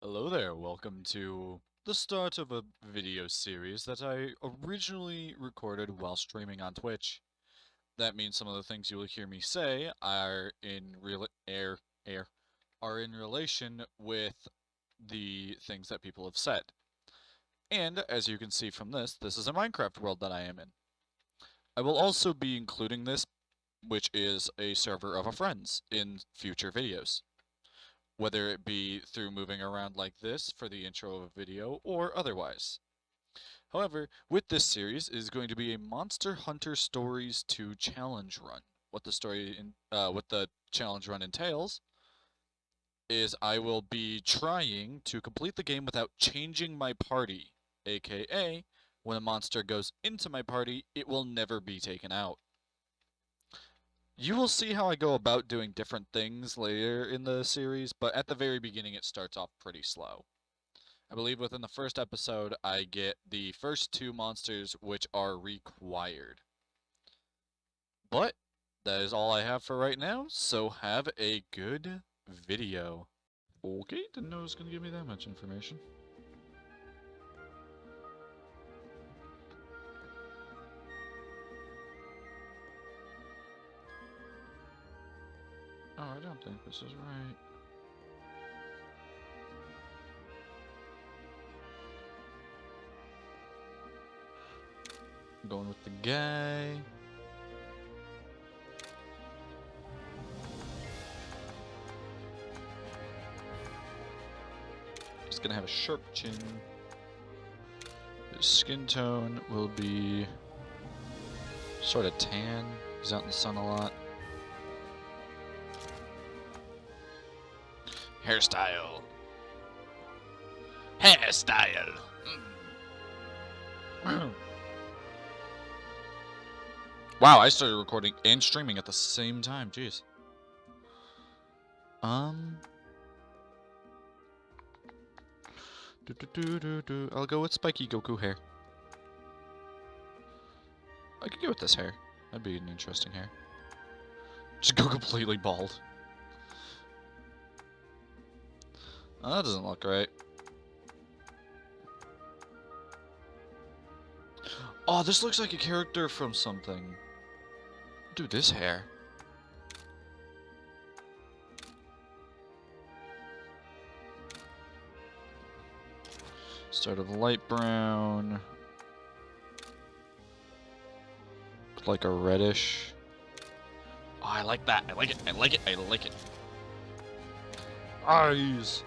Hello there, welcome to the start of a video series that I originally recorded while streaming on Twitch. That means some of the things you will hear me say are in are in relation with the things that people have said. And as you can see from this is a Minecraft world that I am in. I will also be including this, which is a server of a friend's, in future videos, whether it be through moving around like this for the intro of a video or otherwise. However, with this series is going to be a Monster Hunter Stories 2 challenge run. What the challenge run entails is I will be trying to complete the game without changing my party, aka when a monster goes into my party, it will never be taken out. You will see how I go about doing different things later in the series, but at the very beginning it starts off pretty slow. I believe within the first episode, I get the first two monsters which are required. But that is all I have for right now, so have a good video. Okay, didn't know it was going to give me that much information. Oh, I don't think this is right. I'm going with the guy. He's gonna have a sharp chin. His skin tone will be sort of tan. He's out in the sun a lot. Hairstyle. Hairstyle. Wow, I started recording and streaming at the same time. Jeez. I'll go with spiky Goku hair. I could go with this hair. That'd be an interesting hair. Just go completely bald. Oh, that doesn't look right. Oh, this looks like a character from something. Dude, this hair. Start of light brown. Like a reddish. Oh, I like that. I like it. I like it. I like it. Eyes.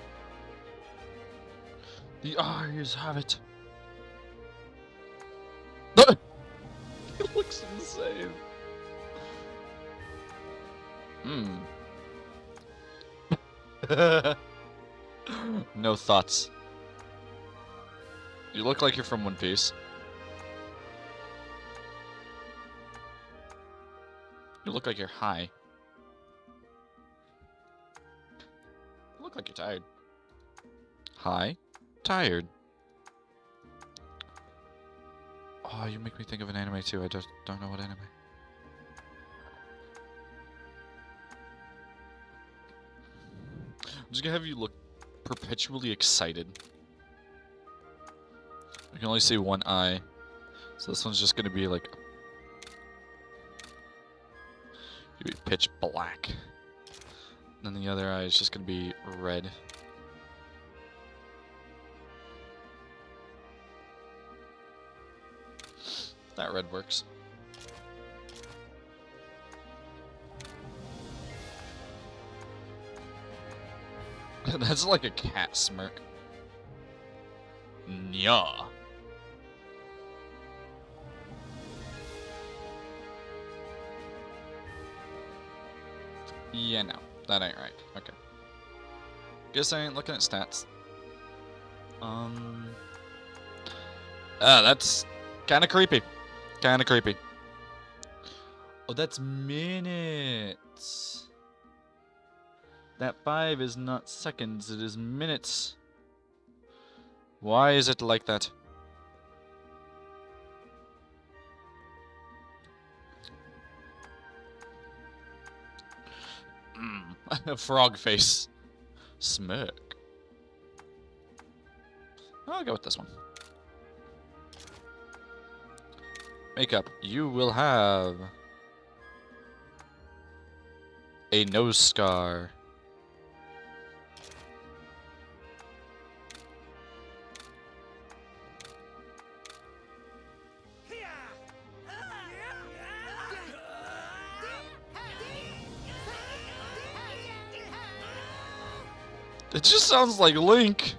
The eyes have it. It looks insane. No thoughts. You look like you're from One Piece. You look like you're high. You look like you're tired. High? Tired. Oh, you make me think of an anime too. I just don't know what anime. I'm just gonna have you look perpetually excited. I can only see one eye. So this one's just gonna be like pitch black. And then the other eye is just gonna be red. That red works. That's like a cat smirk. Nya. Yeah, no. That ain't right. Okay. Guess I ain't looking at stats. That's kinda creepy. Kinda creepy. Oh, that's minutes. That 5 is not seconds, it is minutes. Why is it like that? Frog face. Smirk. I'll go with this one. Makeup. You will have a nose scar. It just sounds like Link.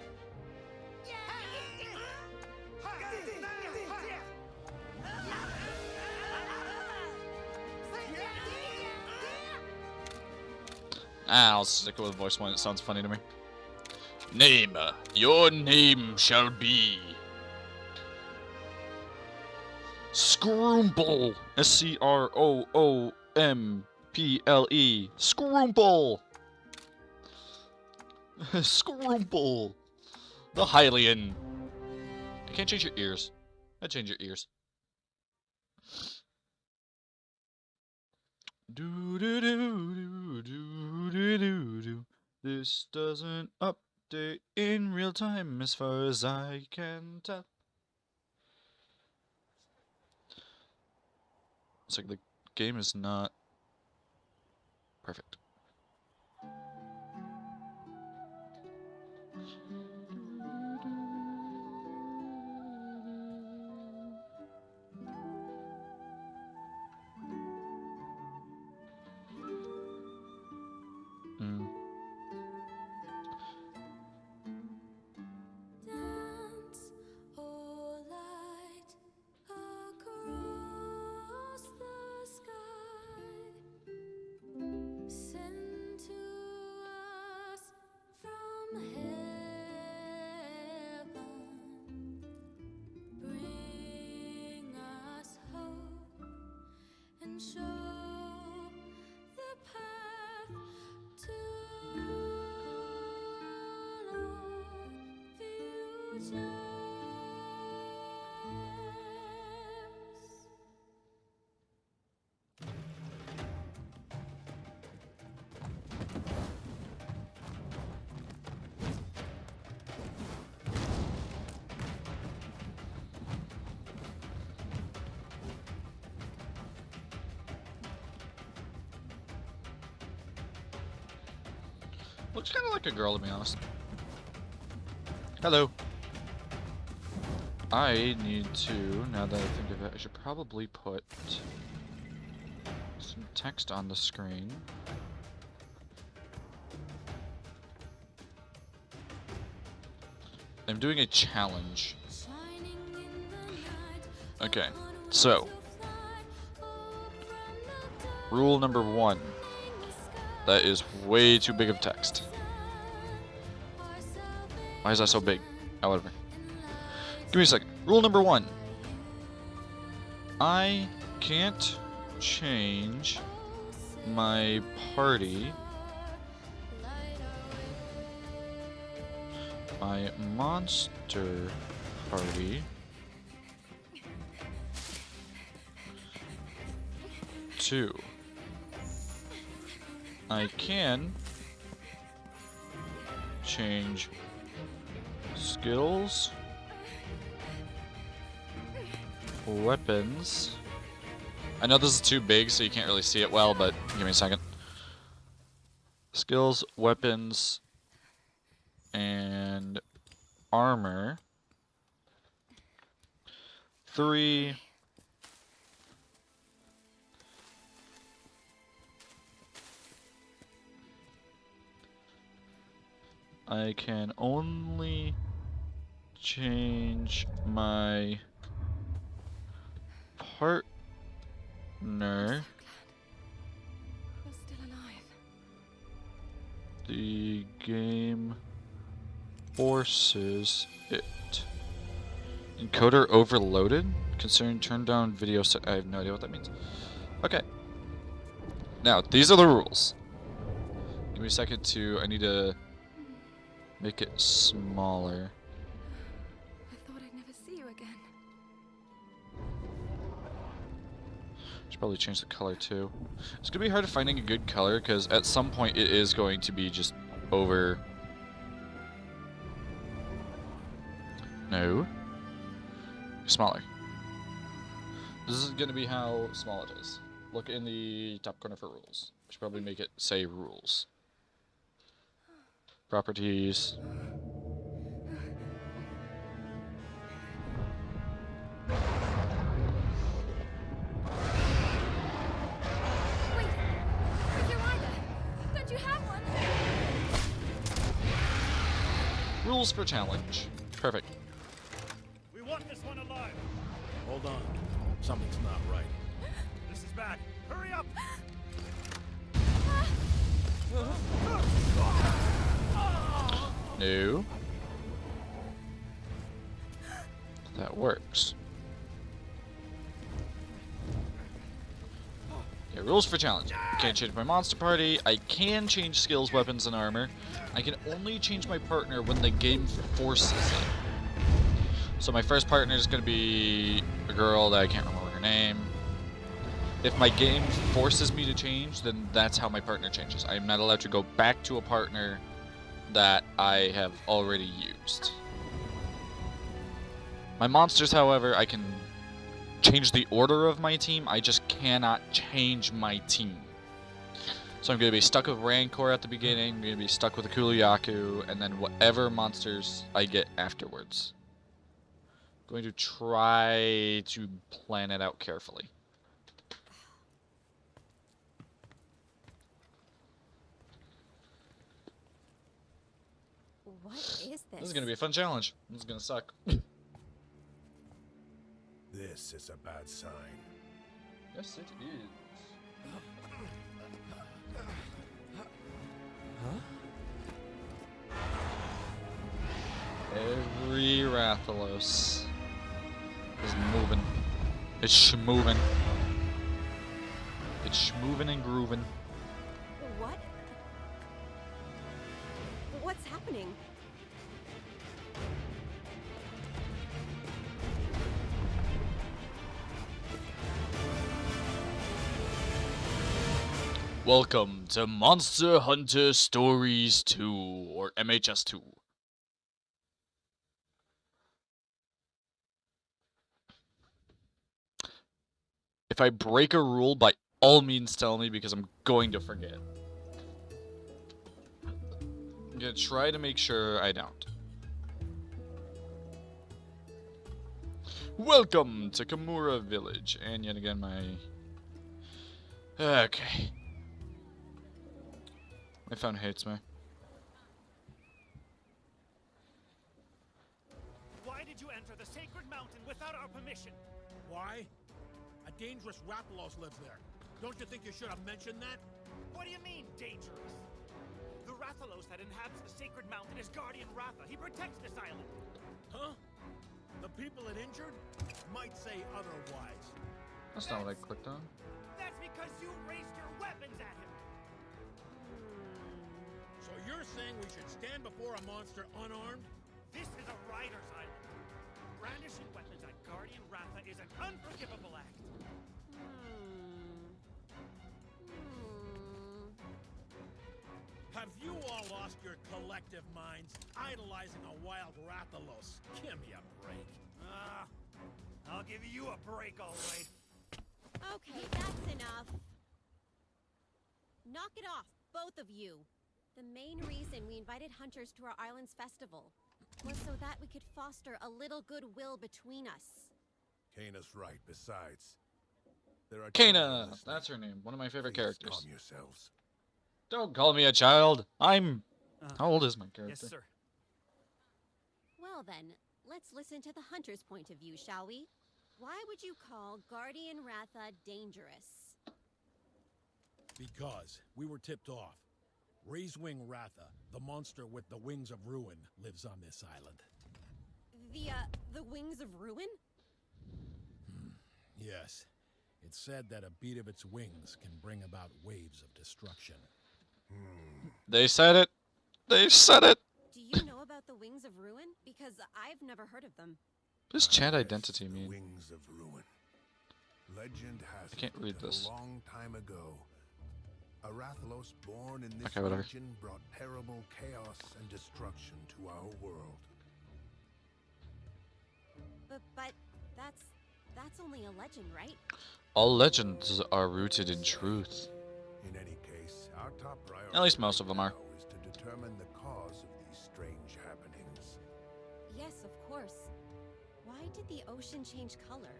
I'll stick with voice one. It sounds funny to me. Name. Your name shall be Scroomple. S-C-R-O-O-M-P-L-E. Scroomple. Scroomple. The Hylian. I can't change your ears. I change your ears. Do do do do do do do do. This doesn't update in real time, as far as I can tell. It's like the game is not perfect. Dance, oh light, across the sky. Send to us from heaven. Bring us hope and show the path to futures. Looks kind of like a girl, to be honest. Hello. I need to, now that I think of it, I should probably put some text on the screen. I'm doing a challenge. Okay, so rule number 1. That is way too big of text. Why is that so big? Oh, whatever. Give me a second. Rule number 1. I can't change my party, my monster party, to. I can change skills, weapons. I know this is too big, so you can't really see it well, but give me a second. Skills, weapons, and armor. 3. I can only change my partner. You're still alive. The game forces it. Encoder overloaded? Considering turn down video set. I have no idea what that means. Okay. Now, these are the rules. Give me a second to. I need to make it smaller. I thought I'd never see you again. Should probably change the color too. It's gonna be hard finding a good color because at some point it is going to be just over No. Smaller. This is going to be how small it is. Look in the top corner for rules. I should probably make it say rules. Properties. Wait! Where's your rider? Don't you have one? Rules for challenge. Perfect. We want this one alive. Hold on. Something's not right. This is bad. Hurry up! No. That works. Yeah, rules for challenge. I can't change my monster party. I can change skills, weapons, and armor. I can only change my partner when the game forces it. So my first partner is going to be a girl that I can't remember her name. If my game forces me to change, then that's how my partner changes. I am not allowed to go back to a partner that I have already used. My monsters, however, I can change the order of my team. I just cannot change my team. So I'm going to be stuck with Rancor at the beginning, I'm going to be stuck with a Kuliaku, and then whatever monsters I get afterwards. I'm going to try to plan it out carefully. What is this? This is going to be a fun challenge. This is going to suck. This is a bad sign. Yes, it is. Every Rathalos is moving. It's schmoving. It's schmoving and grooving. What? What's happening? Welcome to Monster Hunter Stories 2, or mhs2. If I break a rule, by all means tell me, because I'm going to forget. I'm gonna try to make sure I don't. Welcome to Kamura Village, and yet again my... Okay. My phone hates me. Why did you enter the sacred mountain without our permission? Why? A dangerous Rathalos lives there. Don't you think you should have mentioned that? What do you mean, dangerous? The Rathalos that inhabits the sacred mountain is Guardian Ratha. He protects this island. Huh? The people it injured might say otherwise. That's not what I clicked on. That's because you raised your weapons at him. So you're saying we should stand before a monster unarmed? This is a rider's island. Brandishing weapons at Guardian Ratha is an unforgivable act. Have you all lost your collective minds, idolizing a wild Rathalos? Give me a break. I'll give you a break, all right. Okay, that's enough. Knock it off, both of you. The main reason we invited hunters to our island's festival was so that we could foster a little goodwill between us. Kana's right. Besides, there are Kana! That's her name. One of my favorite characters. Calm yourselves. Don't call me a child. I'm... How old is my character? Yes, sir. Well then, let's listen to the hunter's point of view, shall we? Why would you call Guardian Ratha dangerous? Because we were tipped off. Raisewing Ratha, the monster with the wings of ruin, lives on this island. The wings of ruin? Yes. It's said that a beat of its wings can bring about waves of destruction. They said it. They said it. Do you know about the wings of ruin? Because I've never heard of them. What does chat Yes, identity the mean? Wings of ruin. Legend has I can't it read that this. A long time ago, a Rathalos born in this Okay, whatever. region brought terrible chaos and destruction to our world. But that's only a legend, right? All legends are rooted in truth. In any case, our top priority At least most of them are. now is to determine the cause of these strange happenings. Yes, of course. Why did the ocean change color?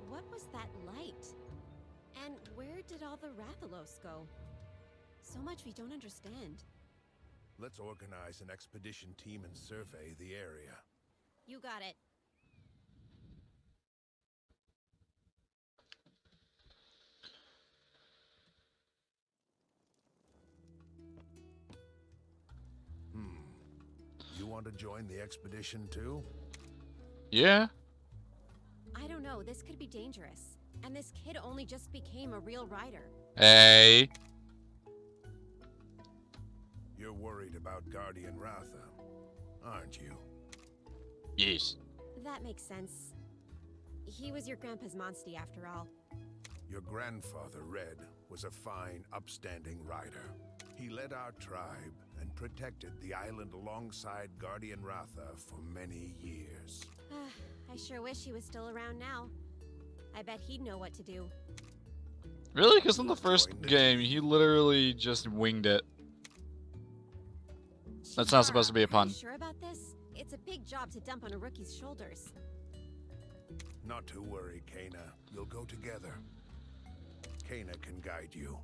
What was that light? And where did all the Rathalos go? So much we don't understand. Let's organize an expedition team and survey the area. You got it. You want to join the expedition too? Yeah? I don't know, this could be dangerous. And this kid only just became a real rider. Hey. You're worried about Guardian Ratha, aren't you? Yes. That makes sense. He was your grandpa's monstie after all. Your grandfather, Red, was a fine, upstanding rider. He led our tribe and protected the island alongside Guardian Ratha for many years. I sure wish he was still around now. I bet he'd know what to do. Really? Because in the first game, he literally just winged it. That's not supposed to be a Are pun. you sure about this? It's a big job to dump on a rookie's shoulders. Not to worry, Kana. You'll go together. Kana can guide you.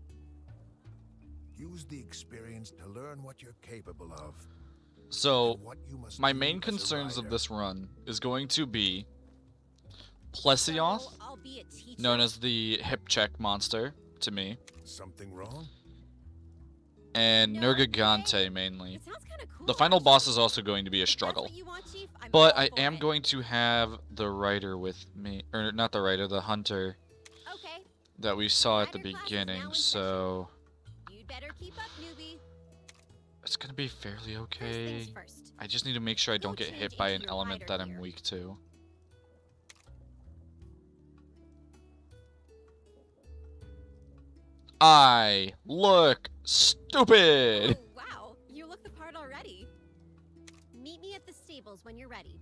Use the experience to learn what you're capable of. So, and what you must my do main as a concerns of rider. this run is going to be Plesioth, So, I'll be a teacher. known as the hip check monster to me, Something wrong? and No, Nergigante okay. mainly. It sounds kind of cool. The final actually. boss is also going to be a If that's struggle. what you want, Chief, I'm But all I for am it. going to have the rider with me, or not the rider, the hunter Okay, that we saw at the Rider class is beginning, now in so you'd better keep up, newbie. it's gonna be fairly First okay. things first. I just need to make sure I don't get change hit by into an your element rider that I'm gear. weak to. I look stupid! Oh, wow, you look the part already. Meet me at the stables when you're ready.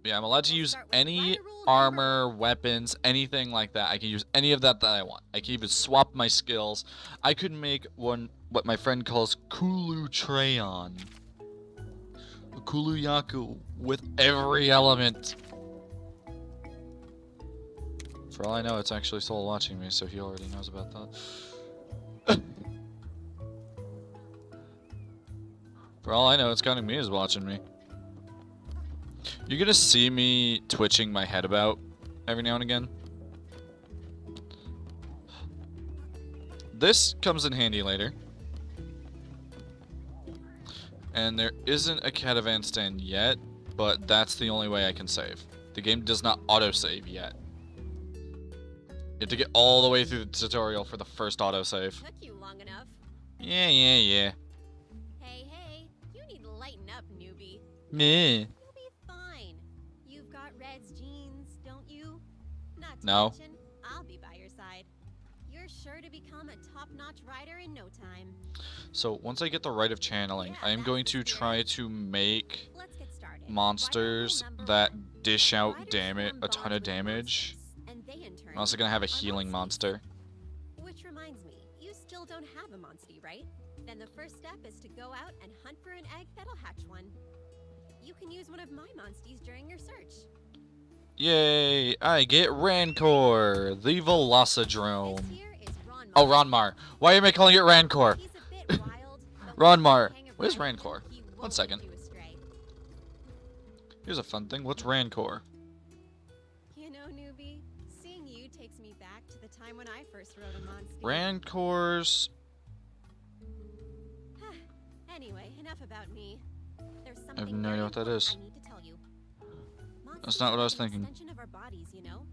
Yeah, I'm allowed to We'll use start with any rider rule number armor, weapons, anything like that. I can use any of that I want. I can even swap my skills. I could make one, what my friend calls Kulu Trayon. Kulu Yaku with every element. For all I know, it's actually Soul watching me, so he already knows about that. For all I know, it's counting me as watching me. You're gonna see me twitching my head about every now and again. This comes in handy later. And there isn't a caravan stand yet, but that's the only way I can save. The game does not autosave yet. You have to get all the way through the tutorial for the first autosave. Took you long enough. Yeah. Hey, you need to lighten up, newbie. Meh. You'll be fine. You've got Red's genes, don't you? Not to No. mention, I'll be by your side. You're sure to become a top-notch rider in no time. So once I get the right of channeling, Yeah, I am that's going the to spirit. try to make Let's get started. monsters Rider rule number that one. dish out Riders damage, form a ton bonds of with damage. monsters, and they in turn I'm also gonna have a are healing monsties. monster. Which reminds me, you still don't have a monstie, right? Then the first step is to go out and hunt for an egg that'll hatch one. You can use one of my monsties during your search. Yay! I get Rancor, the Velocidrome. This here is Ron Oh, Mar. Ronmar. Why am I calling it Rancor? He's a bit wild, but Ronmar. once you hang a What is ride with him, Rancor? he 1 won't second. lead you astray. Here's a fun thing. What's Rancor? You know, newbie, seeing you takes me back to the time when I first rode a monstie. Rancors. Anyway, enough about me. There's I have something no idea very what that important is. I need to tell you. That's not what I was Monsters are an thinking. extension of our bodies, you know?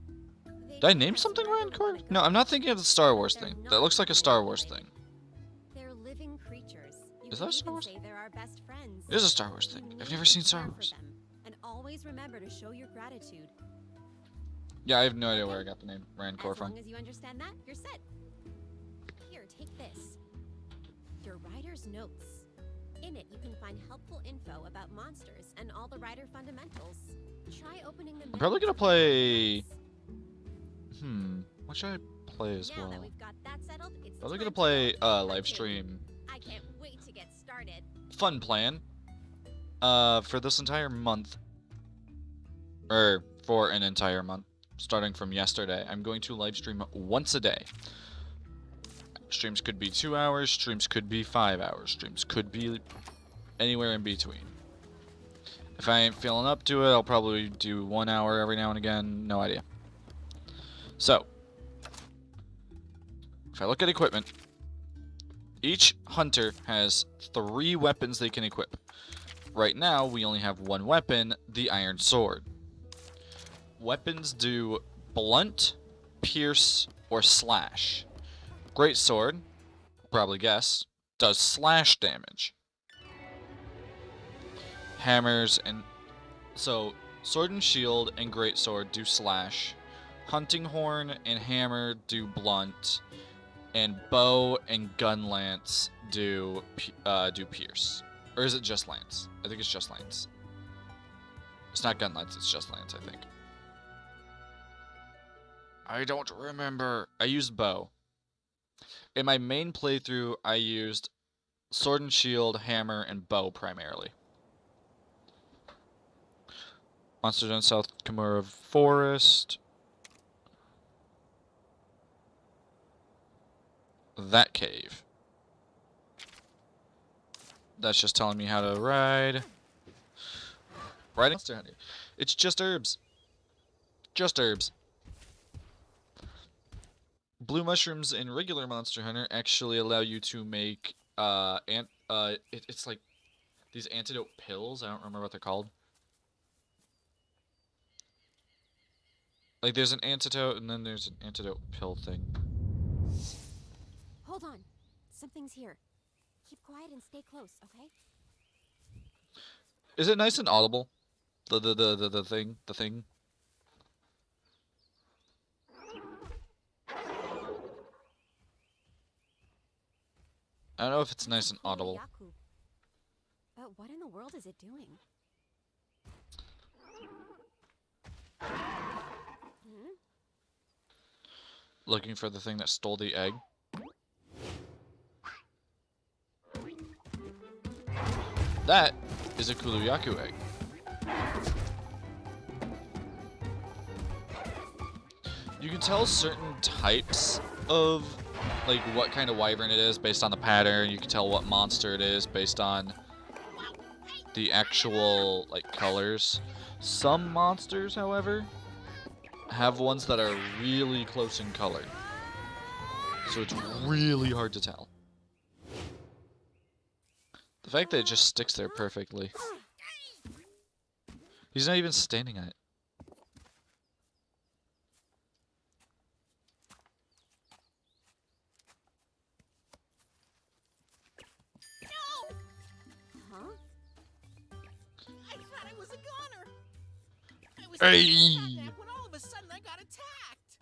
They Did I take name us something wherever we Rancor? wanna go. No, I'm not thinking of the Star Wars They're thing. not That looks like a Star Wars manipulated. thing. They're living creatures. You Is can that a Star even Wars? say they're our best friends. It is a Star Wars You thing. need I've never to seen Star care for Wars. them, and always remember to show your gratitude. Yeah, I have no idea where I got the name Rancor As from. long as you understand that, you're set. Here, take this. Your rider's notes. In it, you can find helpful info about monsters and all the rider fundamentals. Try opening the I'm probably gonna play... menus. What should I play as Now well? that we've got that settled, it's Probably time gonna to play go live hunting. stream. I can't wait to get started. Fun plan. For this entire month, or for an entire month, starting from yesterday, I'm going to live stream once a day. Streams could be 2 hours, streams could be 5 hours, streams could be anywhere in between. If I ain't feeling up to it, I'll probably do 1 hour every now and again, no idea. So, if I look at equipment, each hunter has 3 weapons they can equip. Right now, we only have 1 weapon, the iron sword. Weapons do blunt, pierce, or slash. Great sword, probably guess, does slash damage. Hammers and... So, sword and shield and great sword do slash. Hunting horn and hammer do blunt. And bow and gun lance do pierce. Or is it just lance? I think it's just lance. It's not gun lance, it's just lance, I think. I don't remember. I used bow. In my main playthrough, I used sword and shield, hammer, and bow primarily. Monster Zone South Kimura Forest. That cave. That's just telling me how to ride. Riding Monster Hunter. It's just herbs. Just herbs. Blue mushrooms in regular Monster Hunter actually allow you to make it's like these antidote pills. I don't remember what they're called. Like there's an antidote and then there's an antidote pill thing. Hold on. Something's here. Keep quiet and stay close, okay? Is it nice and audible? The thing. I don't know if it's nice and audible. Yaku. But what in the world is it doing? Hmm? Looking for the thing that stole the egg. That is a Kuluyaku egg. You can tell certain types of like what kind of wyvern it is based on the pattern. You can tell what monster it is based on the actual like colors. Some monsters, however, have ones that are really close in color. So it's really hard to tell. The fact that it just sticks there perfectly. He's not even standing on it. Huh? I thought I was a goner. I was Hey! when all of a sudden I got attacked.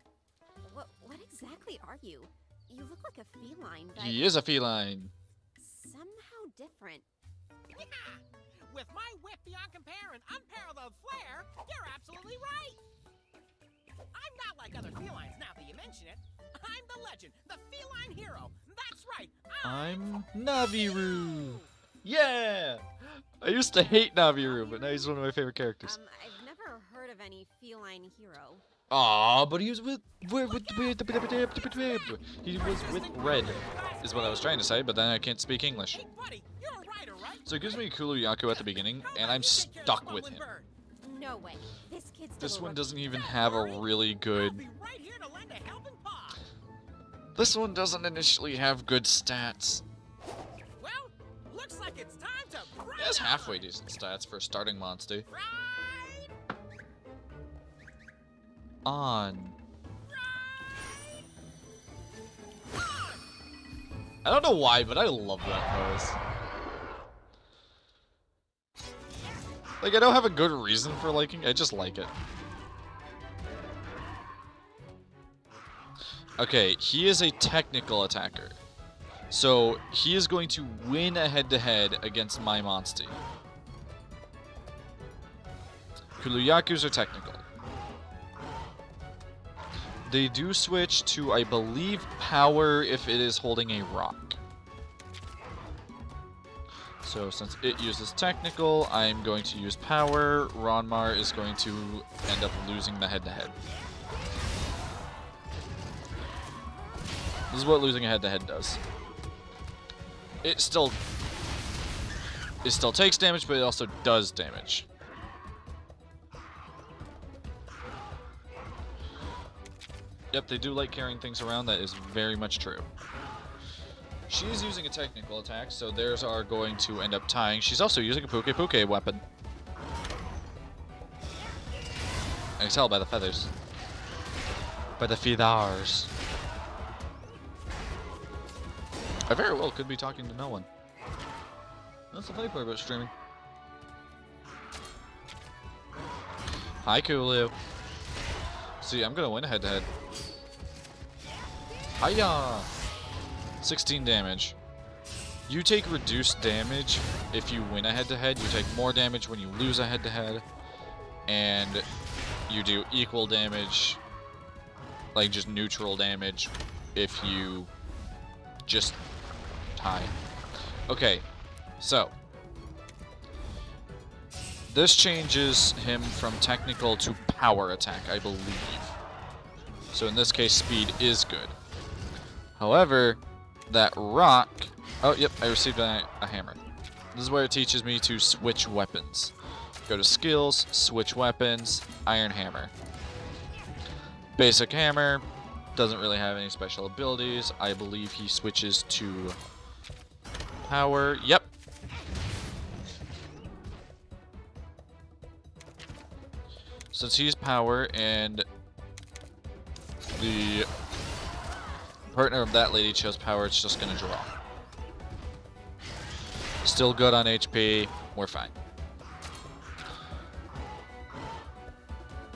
What exactly are you? You look like a feline, but He is a feline. somehow different. Yeah. With my whip beyond compare and unparalleled flair, you're absolutely right. I'm not like other felines now that you mention it. I'm the legend, the feline hero. That's right. I'm Naviru. Yeah! I used to hate Naviru, but now he's one of my favorite characters. I've never heard of any feline hero. Aw, but he was with he was with Red, is what I was trying to say, but then I can't speak English. Hey, buddy, you're a writer, right? So it gives me Kuluyaku at the beginning, How and about I'm you take care of stuck the with bubbling him. bird? No way. This kid's still This a one rookie. doesn't even Don't have a worry. really I'll good... be right here to lend a helping paw. This one doesn't initially have good stats. Well, looks like it's time to It has halfway decent stats for a starting monster. ride. On. I don't know why, but I love that pose. Like, I don't have a good reason for liking it, I just like it. Okay, he is a technical attacker. So, he is going to win a head-to-head against my Monstie. Kuluyakus are technical. They do switch to, I believe, power if it is holding a rock. So since it uses technical, I'm going to use power. Ronmar is going to end up losing the head-to-head. This is what losing a head-to-head does. It still takes damage, but it also does damage. Yep, they do like carrying things around. That is very much true. She is using a technical attack, so theirs are going to end up tying. She's also using a Puke weapon. I can tell by the feathers. By the feathers. I very well could be talking to no one. That's the funny part about streaming. Hi, Kulu. See, I'm gonna win head-to-head. Hiya! 16 damage. You take reduced damage if you win a head-to-head. You take more damage when you lose a head-to-head. And you do equal damage, like just neutral damage, if you just tie. Okay, so this changes him from technical to power attack, I believe. So in this case, speed is good. However, that rock... Oh, yep, I received a hammer. This is where it teaches me to switch weapons. Go to skills, switch weapons, iron hammer. Basic hammer, doesn't really have any special abilities. I believe he switches to power. Yep. Since he's power and the partner of that lady chose power, it's just gonna draw. Still good on HP. We're fine.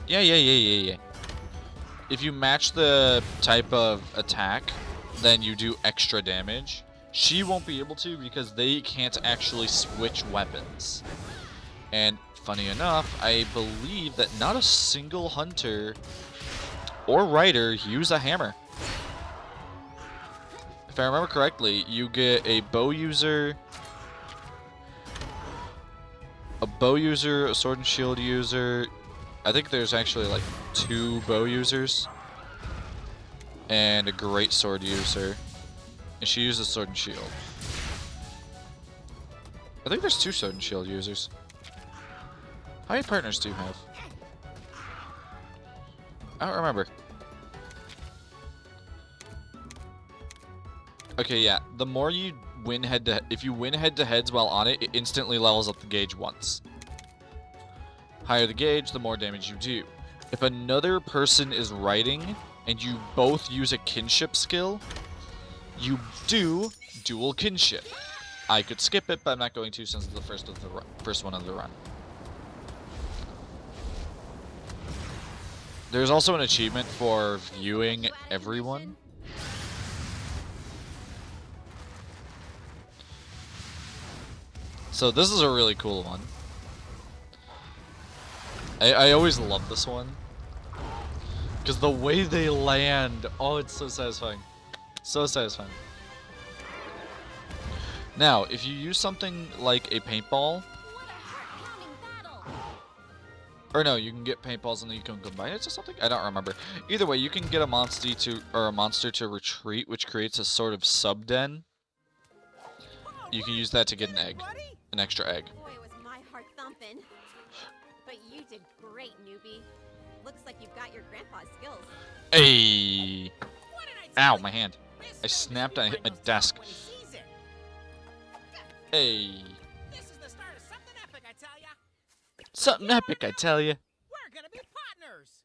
Yeah. If you match the type of attack, then you do extra damage. She won't be able to because they can't actually switch weapons. And funny enough, I believe that not a single hunter or rider use a hammer. If I remember correctly, you get a bow user, a sword and shield user. I think there's actually like 2 bow users and a great sword user. And she uses sword and shield. I think there's 2 sword and shield users. How many partners do you have? I don't remember. Okay, yeah. The more you win if you win head-to-heads while on it, it instantly levels up the gauge once. Higher the gauge, the more damage you do. If another person is riding and you both use a kinship skill, you do dual kinship. I could skip it, but I'm not going to since it's the first one of the run. There's also an achievement for viewing everyone. So this is a really cool one. I always love this one. Because the way they land, oh, it's so satisfying. So satisfying. Now, if you use something like a paintball, or no, you can get paintballs and then you can combine it to something? I don't remember. Either way, you can get a monster to retreat, which creates a sort of sub-den. You can use that to get an egg. An extra egg. Boy, was my heart thumping. But you did great, newbie. Looks like you've got your grandpa's skills. Hey! Ow, my hand. I snapped on a desk. Hey! This is the start of something epic, I tell ya. Something epic, I tell you. We're gonna be partners,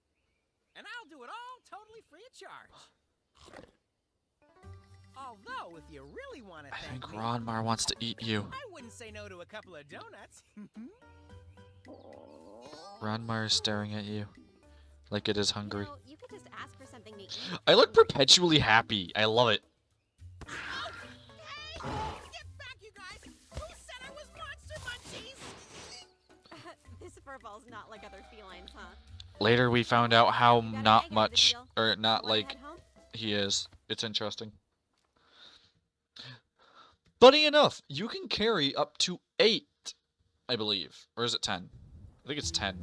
and I'll do it all totally free of charge. Although, if you really want to I thank think me, Ronmar wants to eat you. I wouldn't say no to a couple of donuts. Ronmar is staring at you like it is hungry. You know, you could just ask for something to eat. I look perpetually happy. I love it. Hey, get back, you guys! Who said I was Monster Munchies? This Furballs not like other felines, huh? Later we found out how Got an egg out not of the much, deal. or not Wanna like head home? he is. It's interesting. Funny enough, you can carry up to 8, I believe. Or is it 10? I think it's 10.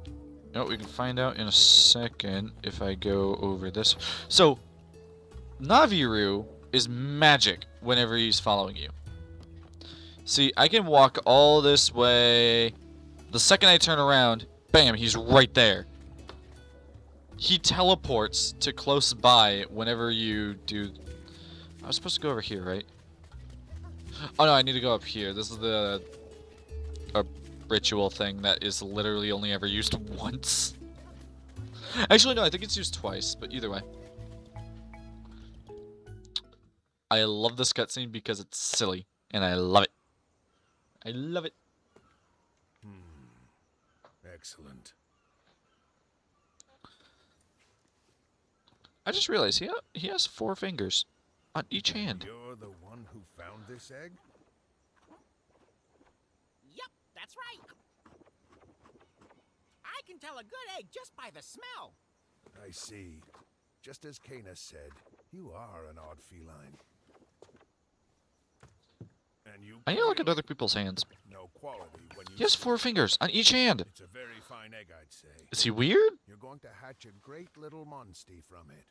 You know what, we can find out in a second if I go over this. So, Naviru is magic whenever he's following you. See, I can walk all this way. The second I turn around, bam, he's right there. He teleports to close by whenever you do... I was supposed to go over here, right? Oh no, I need to go up here. This is a ritual thing that is literally only ever used once. Actually, no, I think it's used twice, but either way. I love this cutscene because it's silly, and I love it. I love it. Excellent. I just realized he has 4 fingers on each hand. You're the one who found this egg? Yep, that's right. I can tell a good egg just by the smell. I see. Just as Kana said, you are an odd feline. And you I need to look at other people's hands. no quality when you He has 4 fingers on each hand. It's a very fine egg, I'd say. Is he weird? You're going to hatch a great little monstie from it.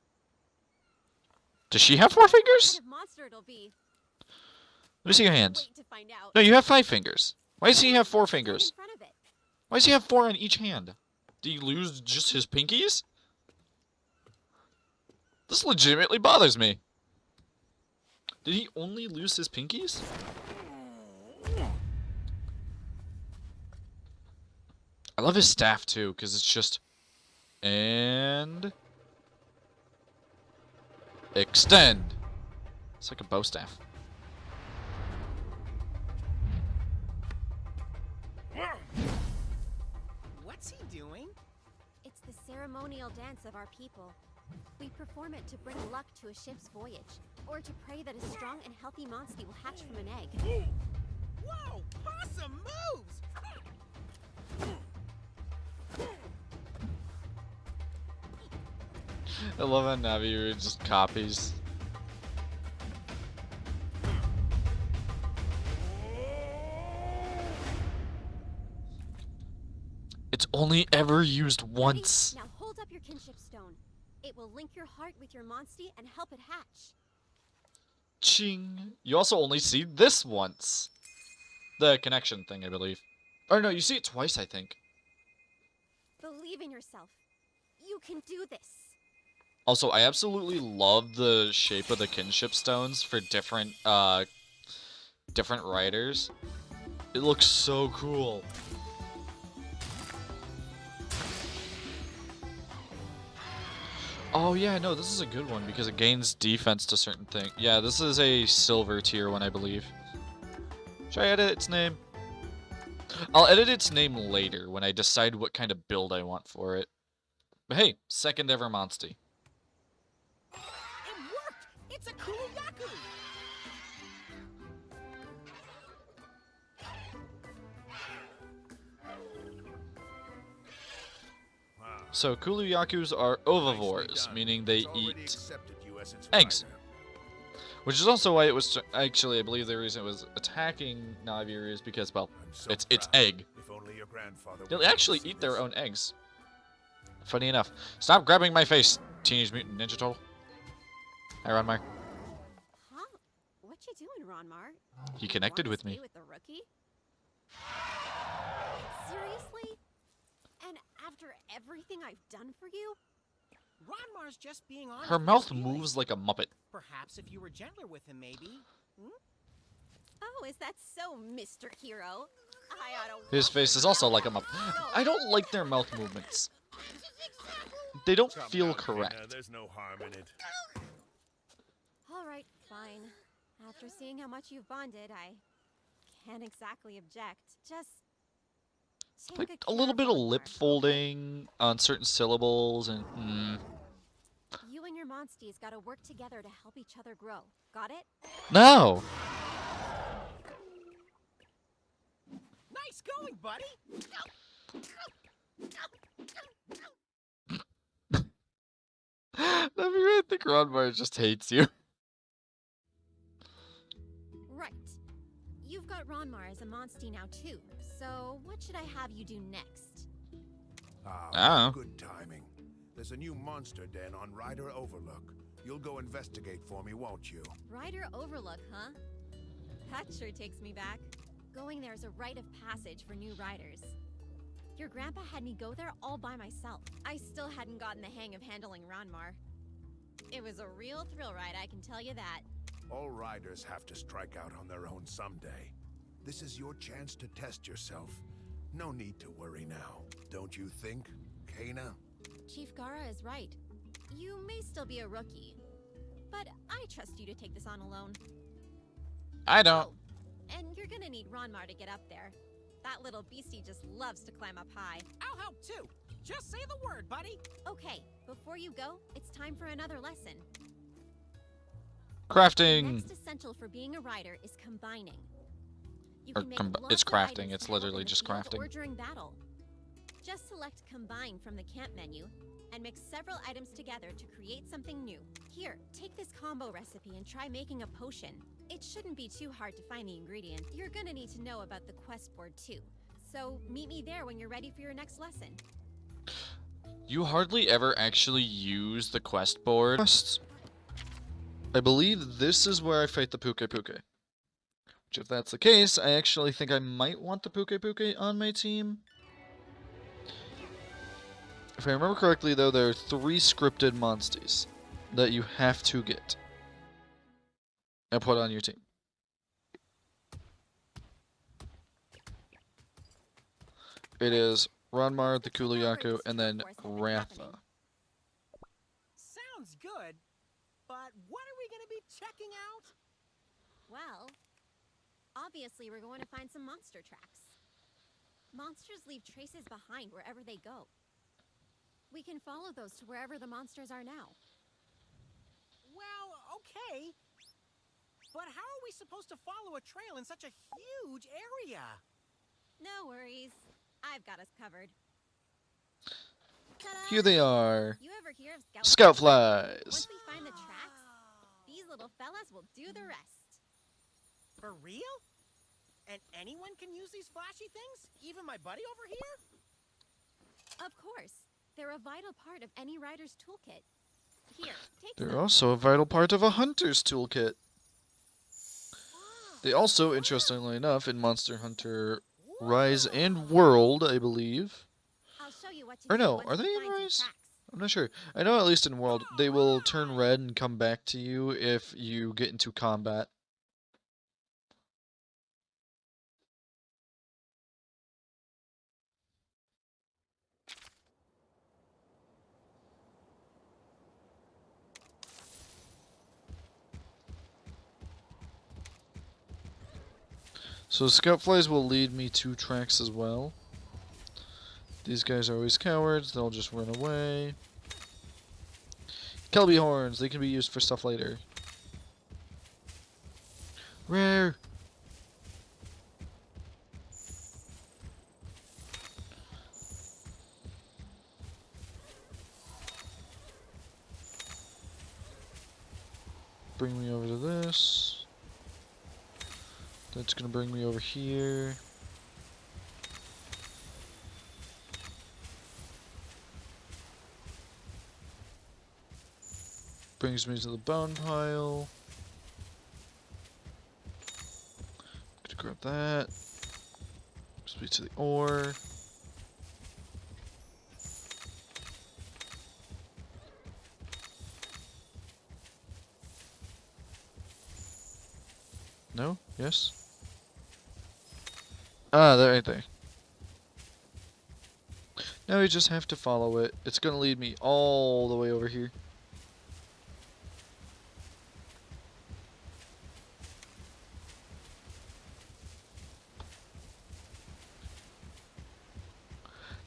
Does she have 4 What fingers? kind of monster it'll be? Let me see your hands. Wait to find out. No, you have 5 fingers. Why does he have 4 Stand fingers? in front of it. Why does he have 4 on each hand? Did he lose just his pinkies? This legitimately bothers me. Did he only lose his pinkies? I love his staff too, because it's just... And... Extend. It's like a bow staff. What's he doing? It's the ceremonial dance of our people. We perform it to bring luck to a ship's voyage, or to pray that a strong and healthy monster will hatch from an egg. Whoa, awesome moves! I love how Naviru just copies. It's only ever used Ready? once. Now hold up your kinship stone. It will link your heart with your monstie and help it hatch. Ching. You also only see this once. The connection thing, I believe. Or no, you see it twice, I think. Believe in yourself. You can do this. Also, I absolutely love the shape of the kinship stones for different riders. It looks so cool. Oh yeah, no, this is a good one because it gains defense to certain things. Yeah, this is a silver tier one, I believe. Should I edit its name? I'll edit its name later when I decide what kind of build I want for it. But hey, second ever monstie. It worked! It's a Kuluyaku! Wow. So Kuluyakus are ovivores, Nicely done. meaning they It's already eat accepted you as its eggs. rider. Which is also why it was actually, I believe the reason it was attacking Naviru is because, well, I'm so it's its proud. egg. If only your grandfather They'll would live to actually see eat their this. own eggs. Funny enough. Stop grabbing my face, Teenage Mutant Ninja Turtle. Hi, Ronmar. Huh? What you doing, Ronmar? He connected Wanna with stay me. with the rookie? Seriously? And after everything I've done for you? Ronmar's just being honest. Her with mouth his feelings. moves like a Muppet. Perhaps if you were gentler with him, maybe. Oh, is that so, Mr. Hero? I ought to His whoop face your is also yellow like a Muppet. so I don't like their mouth movements. They don't Come feel now, Kana, correct. There's no harm in it. All right, fine. After seeing how much you've bonded, I can't exactly object. Just take Like good a little care bit of Ronmar, lip okay? folding on certain syllables and You and your monsties gotta work together to help each other grow. Got it? No. Nice Nice going, buddy. I think Ronmar just hates you. Right. You've got Ronmar as a monstie now too. So what should I have you do next? Ah. Good timing. There's a new monster den on Ryder Overlook. You'll go investigate for me, won't you? Ryder Overlook, huh? That sure takes me back. Going there's a rite of passage for new riders. Your grandpa had me go there all by myself. I still hadn't gotten the hang of handling Ronmar. It was a real thrill ride, I can tell you that. All riders have to strike out on their own someday. This is your chance to test yourself. No need to worry now. Don't you think, Kana? Chief Gara is right. You may still be a rookie, but I trust you to take this on alone. I don't. Oh, and you're gonna need Ronmar to get up there. That little beastie just loves to climb up high. I'll help too. Just say the word, buddy. Okay, before you go, it's time for another lesson. The Crafting. next essential for being a rider is combining. You Or can make it's lots of crafting, items it's to help in literally the just field crafting. Or during battle. Just select Combine from the camp menu and mix several items together to create something new. Here, take this combo recipe and try making a potion. It shouldn't be too hard to find the ingredient. You're gonna need to know about the quest board too. So meet me there when you're ready for your next lesson. You hardly ever actually use the quest board. I believe this is where I fight the Puke Puke. Which, if that's the case, I actually think I might want the Puke Puke on my team. If I remember correctly, though, there are 3 scripted monsties that you have to get and put on your team. It is Ronmar, the Kuliaku, and then Ratha. Sounds good, but what are we gonna be checking out? Well, obviously we're going to find some monster tracks. Monsters leave traces behind wherever they go. We can follow those to wherever the monsters are now. Well, okay. But how are we supposed to follow a trail in such a huge area? No worries. I've got us covered. Ta-da! Here they are. You ever hear of Scout flies? flies. Once we find the tracks, these little fellas will do the rest. For real? And anyone can use these flashy things? Even my buddy over here? Of course. They're a vital part of any rider's toolkit. Here, take They're some. also a vital part of a hunter's toolkit. They also, interestingly enough, in Monster Hunter Rise and World, I believe. I'll show you what to Or do no, once are we they in find some Rise? tracks. I'm not sure. I know at least in World, they will turn red and come back to you if you get into combat. So scout flies will lead me to tracks as well. These guys are always cowards, they'll just run away. Kelby horns, they can be used for stuff later. Rare! Bring me over to this. That's gonna bring me over here. Brings me to the bone pile. Gonna grab that. Brings me to the ore. No? Yes? Ah, there, right there. Now we just have to follow it. It's gonna lead me all the way over here.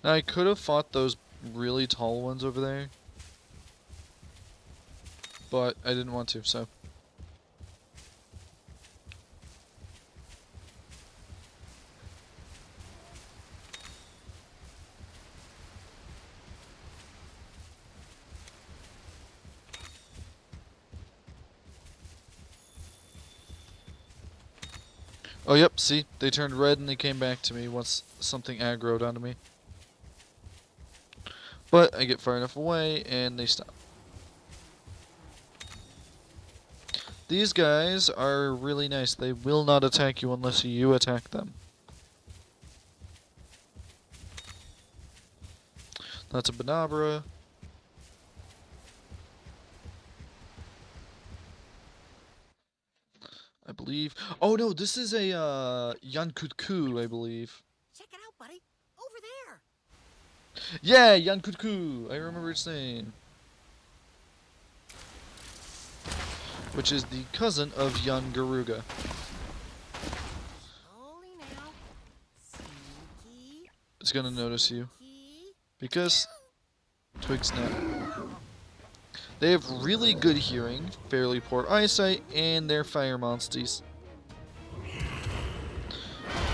Now I could have fought those really tall ones over there, but I didn't want to, so. Oh, yep, see? They turned red and they came back to me once something aggroed onto me. But I get far enough away and they stop. These guys are really nice. They will not attack you unless you attack them. That's a Banabra. I believe. Oh no, this is a Yankutku, I believe. Check it out, buddy. Over there. Yeah, Yankutku. I remember its name. Which is the cousin of Yangaruga. Slowly now. Sneaky. It's gonna notice you Sneaky. because Twig Snap. They have really good hearing, fairly poor eyesight, and they're fire monsties.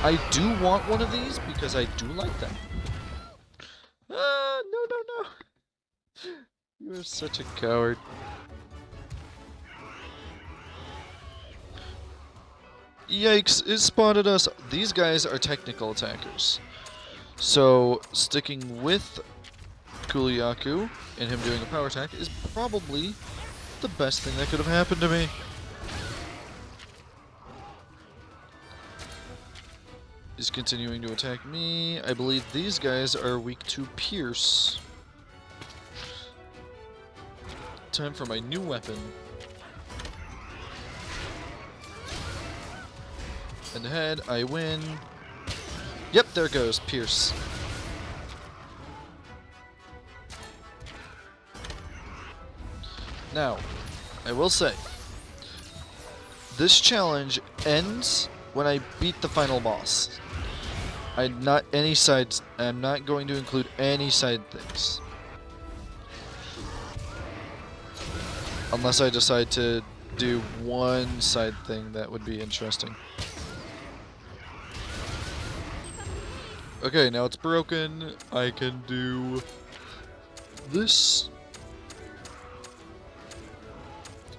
I do want one of these because I do like them. Ah, no, no, no. You are such a coward. Yikes, it spotted us. These guys are technical attackers. So, sticking with Kuliaku and him doing a power attack is probably the best thing that could have happened to me. He's continuing to attack me. I believe these guys are weak to Pierce. Time for my new weapon. And ahead, I win. Yep, there goes Pierce. Now, I will say, this challenge ends when I beat the final boss. I'm not going to include any side things. Unless I decide to do one side thing that would be interesting. Okay, now it's broken. I can do this.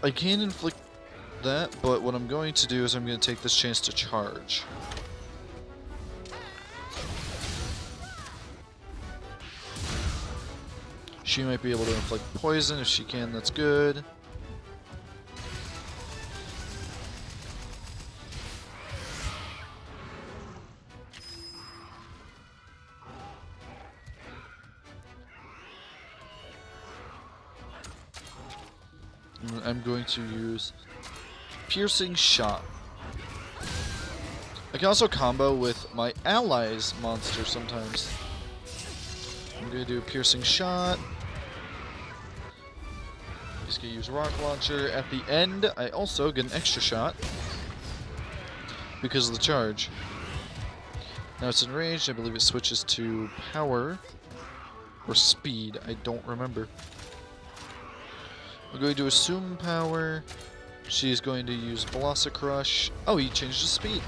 I can inflict that, but what I'm going to do is I'm going to take this chance to charge. She might be able to inflict poison. If she can, that's good. I'm going to use Piercing Shot. I can also combo with my allies' monster sometimes. I'm going to do a Piercing Shot. Just going to use Rock Launcher. At the end, I also get an extra shot because of the charge. Now it's enraged. I believe it switches to Power or Speed. I don't remember. We're going to assume power. She's going to use Velocicrush. Oh, he changed his speed.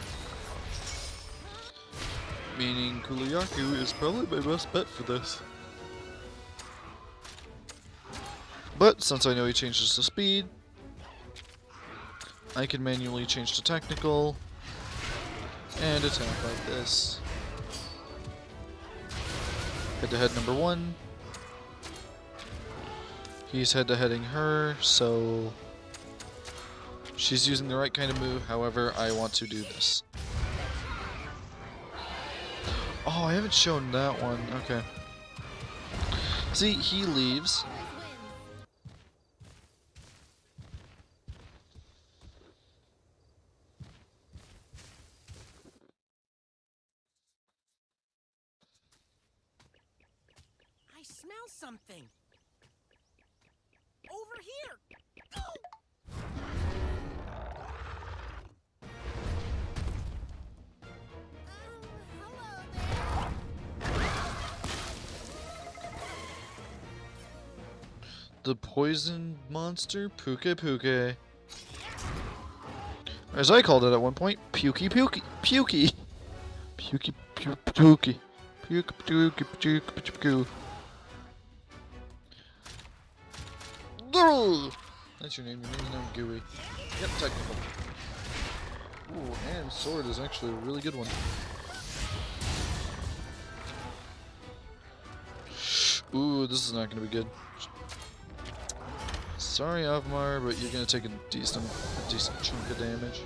Meaning Kuliaku is probably my best bet for this. But since I know he changes the speed, I can manually change to technical and attack like this. Head-to-head number 1. He's head-to-heading her, so she's using the right kind of move. However, I want to do this. Oh, I haven't shown that one. Okay. See, he leaves. I smell something. Over here. Oh! Hello there. The poison monster, Puke Puke. As I called it at one point, Pukey Pukey. Pukey. Pukey Pukey Pukey. Puke Puke Puke Puke. That's your name. Your name's not Gooey. Yep, technical. Ooh, and sword is actually a really good one. Ooh, this is not gonna be good. Sorry, Avmar, but you're gonna take a decent chunk of damage.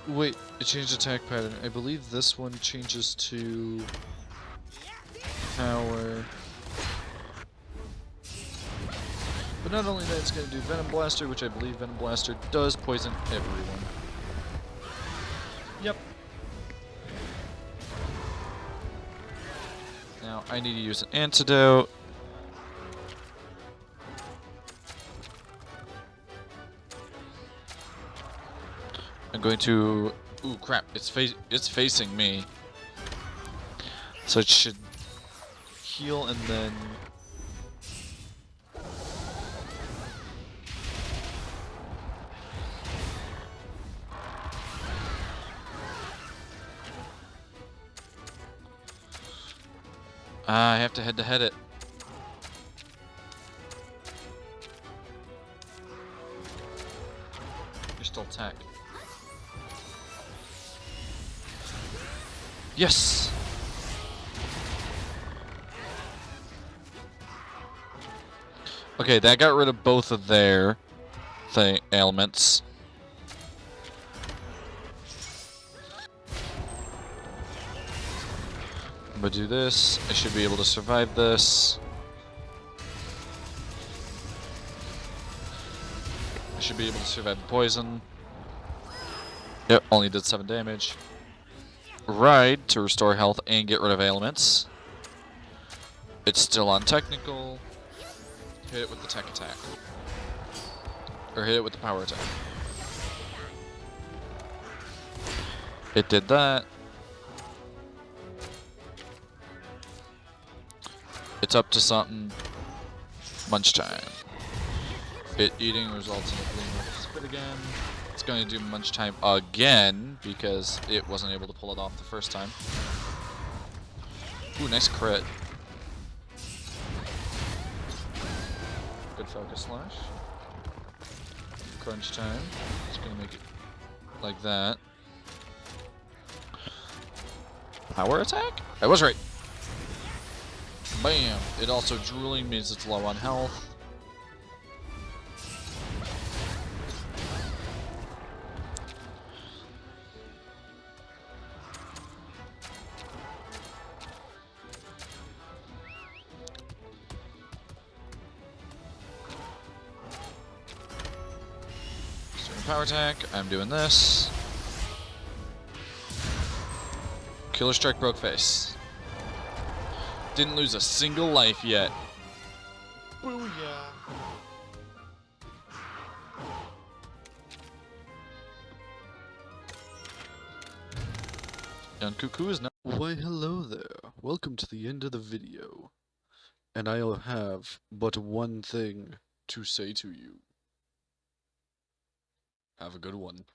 Wait, it changed attack pattern. I believe this one changes to power. But not only that, it's going to do Venom Blaster, which I believe Venom Blaster does poison everyone. Yep. Now I need to use an antidote. I'm going to... Ooh, crap. It's facing me. So it should heal and then... I have to head-to-head it. You're still attack. Yes! Okay, that got rid of both of their ailments. I'm gonna do this. I should be able to survive this. I should be able to survive the poison. Yep, only did 7 damage. Ride to restore health and get rid of ailments. It's still on technical. Hit it with the tech attack. Or hit it with the power attack. It did that. It's up to something. Munch time. It eating results in a gleam of spit again. It's going to do munch time again because it wasn't able to pull it off the first time. Ooh, nice crit. Good focus slash. Crunch time. Just gonna make it like that. Power attack? I was right. Bam! It also drooling means it's low on health. Power attack, I'm doing this. Killer Strike broke face. Didn't lose a single life yet. Booyah. And Cuckoo is now. Why, hello there. Welcome to the end of the video. And I'll have but one thing to say to you. Have a good one.